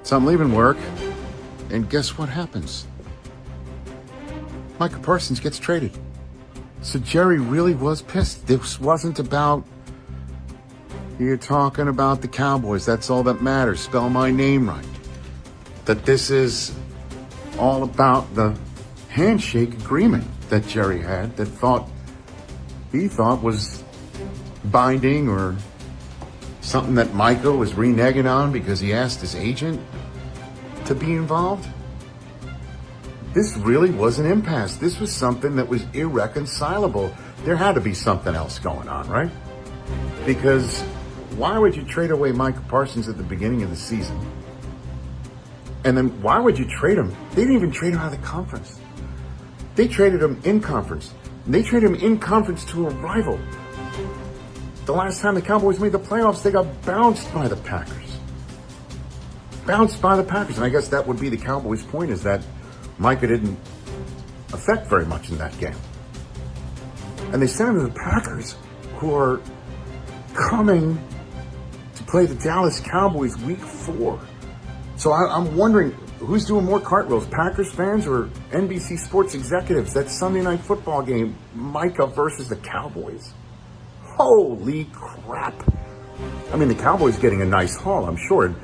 So I'm leaving work, and guess what happens? Micah Parsons gets traded. So Jerry really was pissed. This wasn't about, you're talking about the Cowboys, that's all that matters, spell my name right. That this is all about the handshake agreement that Jerry had that he thought was binding, or something that Micah was reneging on because he asked his agent to be involved. This really was an impasse. This was something that was irreconcilable. There had to be something else going on, right? Because why would you trade away Micah Parsons at the beginning of the season? And then why would you trade him? They didn't even trade him out of the conference. They traded him in conference. And they traded him in conference to a rival. The last time the Cowboys made the playoffs, they got bounced by the Packers. Bounced by the Packers. And I guess that would be the Cowboys' point, is that Micah didn't affect very much in that game. And they sent him to the Packers, who are coming to play the Dallas Cowboys week 4. So I'm wondering, who's doing more cartwheels, Packers fans or NBC Sports executives? That Sunday Night Football game, Micah versus the Cowboys. Holy crap. I mean, the Cowboys getting a nice haul, I'm sure.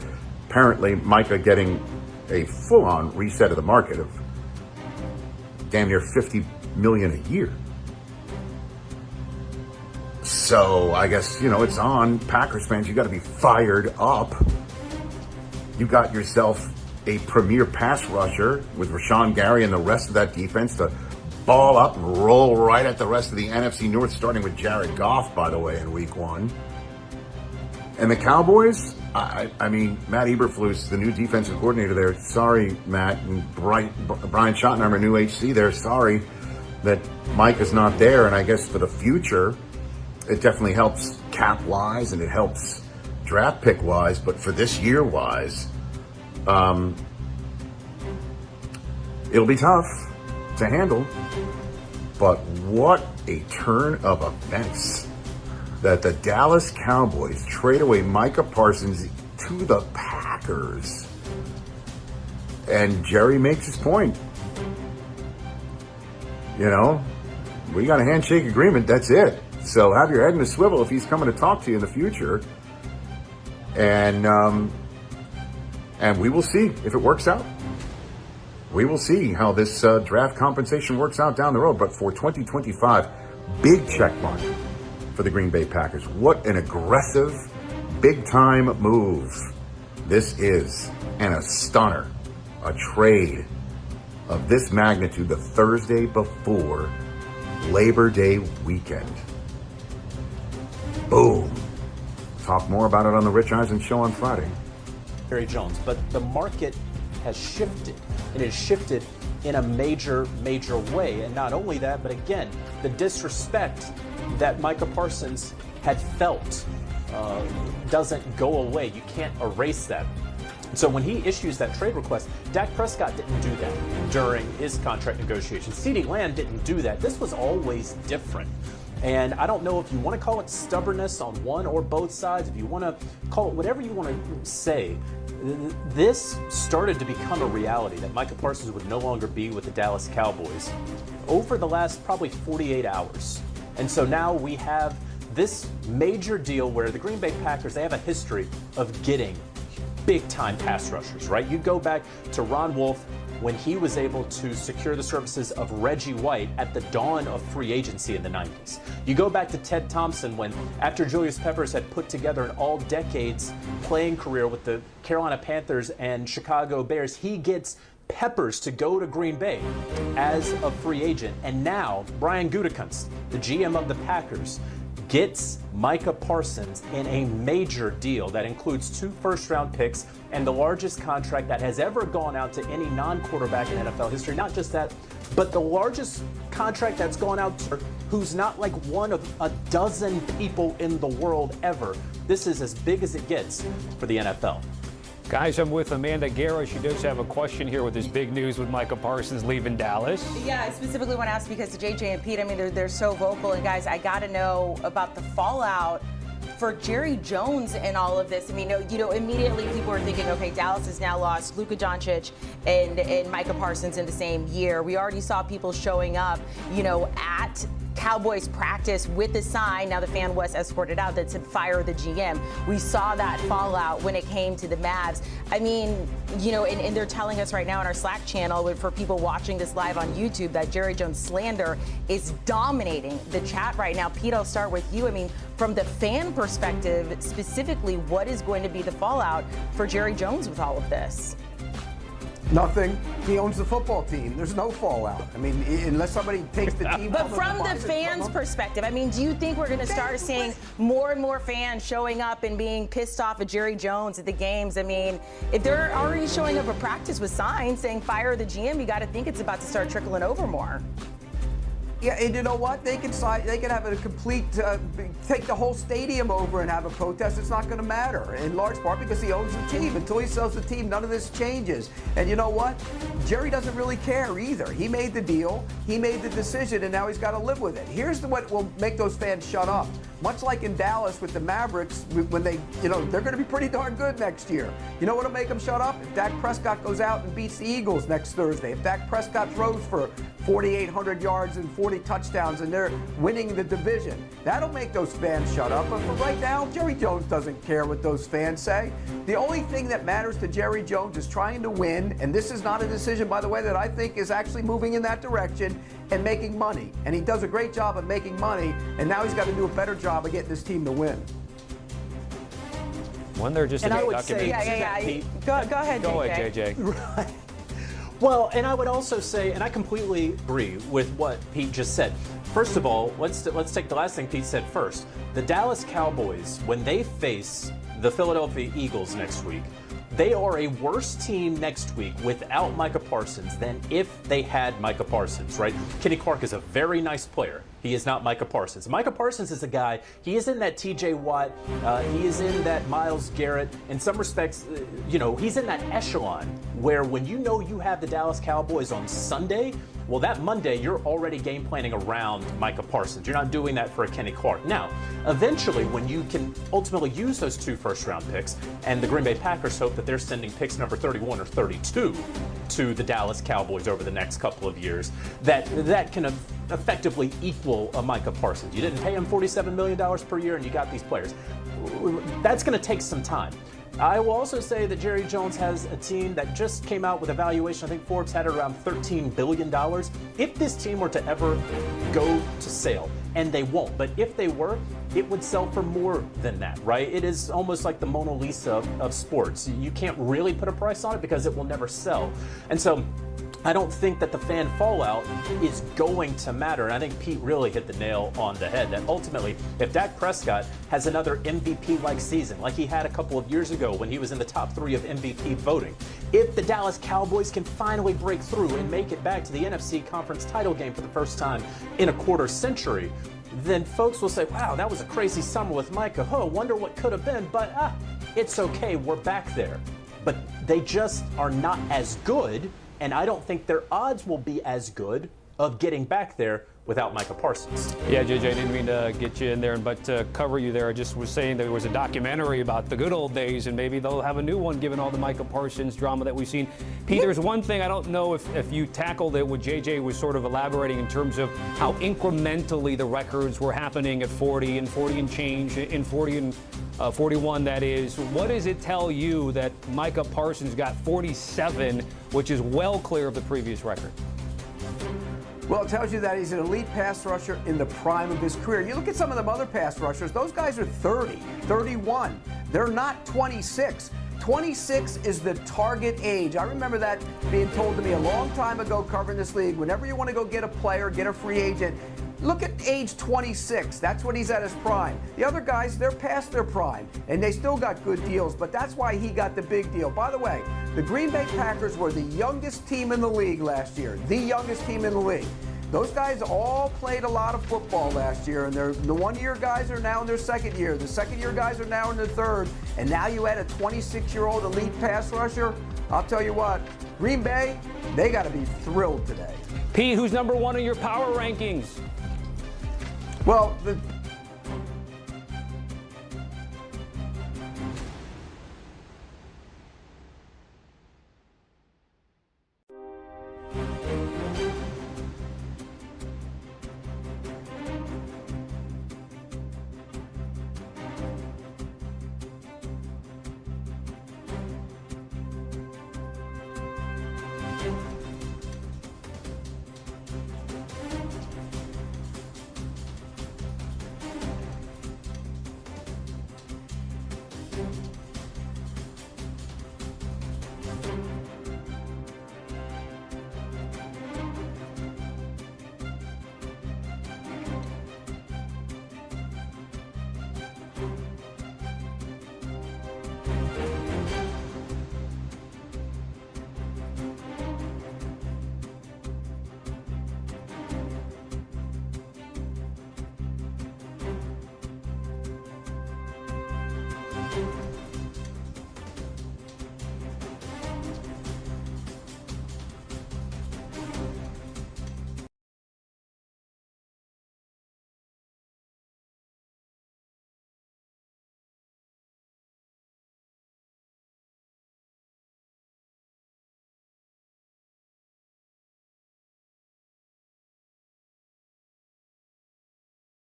Apparently, Micah getting a full-on reset of the market of damn near $50 million a year. So I guess, it's on. Packers fans, you got to be fired up. You got yourself a premier pass rusher with Rashawn Gary and the rest of that defense to ball up and roll right at the rest of the NFC North, starting with Jared Goff, by the way, in week 1. And the Cowboys, I mean, Matt Eberflus, the new defensive coordinator there. Sorry, Matt, and Brian Schottenheimer, new HC there. Sorry that Mike is not there. And I guess for the future, it definitely helps cap-wise and it helps draft pick-wise. But for this year-wise, it'll be tough to handle. But what a turn of events that the Dallas Cowboys trade away Micah Parsons to the Packers. And Jerry makes his point. We got a handshake agreement, that's it. So have your head in a swivel if he's coming to talk to you in the future. And we will see if it works out. We will see how this draft compensation works out down the road. But for 2025, big check mark for the Green Bay Packers. What an aggressive, big-time move this is. And a stunner. A trade of this magnitude the Thursday before Labor Day weekend. Boom. Talk more about it on the Rich Eisen Show on Friday. Jerry Jones, but the market has shifted, and it has shifted in a major way. And not only that, but again, the disrespect that Micah Parsons had felt doesn't go away. You can't erase that. So when he issues that trade request, Dak Prescott didn't do that during his contract negotiations. CeeDee Lamb didn't do that. This was always different. And I don't know if you want to call it stubbornness on one or both sides, if you want to call it whatever you want to say. This started to become a reality that Micah Parsons would no longer be with the Dallas Cowboys over the last probably 48 hours. And so now we have this major deal where the Green Bay Packers, they have a history of getting big-time pass rushers, right? You go back to Ron Wolf when he was able to secure the services of Reggie White at the dawn of free agency in the 90s. You go back to Ted Thompson when, after Julius Peppers had put together an all-decades playing career with the Carolina Panthers and Chicago Bears, he gets Peppers to go to Green Bay as a free agent. And now Brian Gutekunst, the GM of the Packers, gets Micah Parsons in a major deal that includes 2 first-round picks and the largest contract that has ever gone out to any non-quarterback in NFL history. Not just that, but the largest contract that's gone out to who's not like one of a dozen people in the world ever. This is as big as it gets for the NFL. Guys, I'm with Amanda Guerra. She does have a question here with this big news with Micah Parsons leaving Dallas. Yeah, I specifically want to ask because JJ and Pete, I mean, they're so vocal. And guys, I got to know about the fallout for Jerry Jones and all of this, I mean, immediately people are thinking, okay, Dallas has now lost Luka Doncic and Micah Parsons in the same year. We already saw people showing up, at Cowboys practice with a sign. Now the fan was escorted out that said fire the GM. We saw that fallout when it came to the Mavs. I mean, and they're telling us right now on our Slack channel for people watching this live on YouTube that Jerry Jones slander is dominating the chat right now. Pete, I'll start with you. I mean, from the fan perspective, specifically, what is going to be the fallout for Jerry Jones with all of this? Nothing. He owns the football team. There's no fallout. I mean, unless somebody takes the team. But from the fans' perspective, I mean, do you think we're going to start seeing more and more fans showing up and being pissed off at Jerry Jones at the games? I mean, if they're already showing up at practice with signs saying fire the GM, you got to think it's about to start trickling over more. Yeah, and you know what? They can have a complete, take the whole stadium over and have a protest. It's not going to matter, in large part because he owns the team. Until he sells the team, none of this changes. And you know what? Jerry doesn't really care either. He made the deal, he made the decision, and now he's got to live with it. Here's what will make those fans shut up. Much like in Dallas with the Mavericks, when they, they're going to be pretty darn good next year. You know what'll make them shut up? If Dak Prescott goes out and beats the Eagles next Thursday, if Dak Prescott throws for 4,800 yards and 40 touchdowns and they're winning the division, that'll make those fans shut up. But for right now, Jerry Jones doesn't care what those fans say. The only thing that matters to Jerry Jones is trying to win, and this is not a decision, by the way, that I think is actually moving in that direction, and making money. And he does a great job of making money, and now he's got to do a better job of getting this team to win. When they're just and I would documenting. say, Go ahead, JJ. Right. Well, and I would also say, and I completely agree with what Pete just said. First of all, let's take the last thing Pete said first. The Dallas Cowboys, when they face the Philadelphia Eagles next week, they are a worse team next week without Micah Parsons than if they had Micah Parsons, right? Kenny Clark is a very nice player. He is not Micah Parsons. Micah Parsons is a guy, he is in that TJ Watt, he is in that Myles Garrett. In some respects, he's in that echelon where when you have the Dallas Cowboys on Sunday, well, that Monday, you're already game planning around Micah Parsons. You're not doing that for a Kenny Clark. Now, eventually, when you can ultimately use those 2 first-round picks, and the Green Bay Packers hope that they're sending picks number 31 or 32 to the Dallas Cowboys over the next couple of years, that can effectively equal a Micah Parsons. You didn't pay him $47 million per year, and you got these players. That's going to take some time. I will also say that Jerry Jones has a team that just came out with a valuation. I think Forbes had it around $13 billion. If this team were to ever go to sale, and they won't, but if they were, it would sell for more than that, right? It is almost like the Mona Lisa of sports. You can't really put a price on it because it will never sell. And so I don't think that the fan fallout is going to matter. And I think Pete really hit the nail on the head that ultimately, if Dak Prescott has another MVP-like season, like he had a couple of years ago when he was in the top 3 of MVP voting, if the Dallas Cowboys can finally break through and make it back to the NFC Conference title game for the first time in a quarter century, then folks will say, wow, that was a crazy summer with Micah. Wonder what could have been, but it's okay, we're back there. But they just are not as good, and I don't think their odds will be as good of getting back there without Micah Parsons. Yeah, JJ, I didn't mean to get you in there, but to cover you there, I just was saying there was a documentary about the good old days, and maybe they'll have a new one given all the Micah Parsons drama that we've seen. Pete, there's one thing, I don't know if you tackled it, what JJ was sort of elaborating in terms of how incrementally the records were happening at 40 and change, in 40 and 41, that is. What does it tell you that Micah Parsons got 47, which is well clear of the previous record? Well, it tells you that he's an elite pass rusher in the prime of his career. You look at some of them other pass rushers, those guys are 30, 31. They're not 26. 26 is the target age. I remember that being told to me a long time ago covering this league. Whenever you want to go get a player, get a free agent, look at age 26. That's when he's at his prime. The other guys, they're past their prime, and they still got good deals, but that's why he got the big deal. By the way, the Green Bay Packers were the youngest team in the league last year, the youngest team in the league. Those guys all played a lot of football last year, and the one-year guys are now in their second year. The second-year guys are now in their third, and now you add a 26-year-old elite pass rusher. I'll tell you what, Green Bay, they got to be thrilled today. Pete, who's number 1 in your power rankings? Well,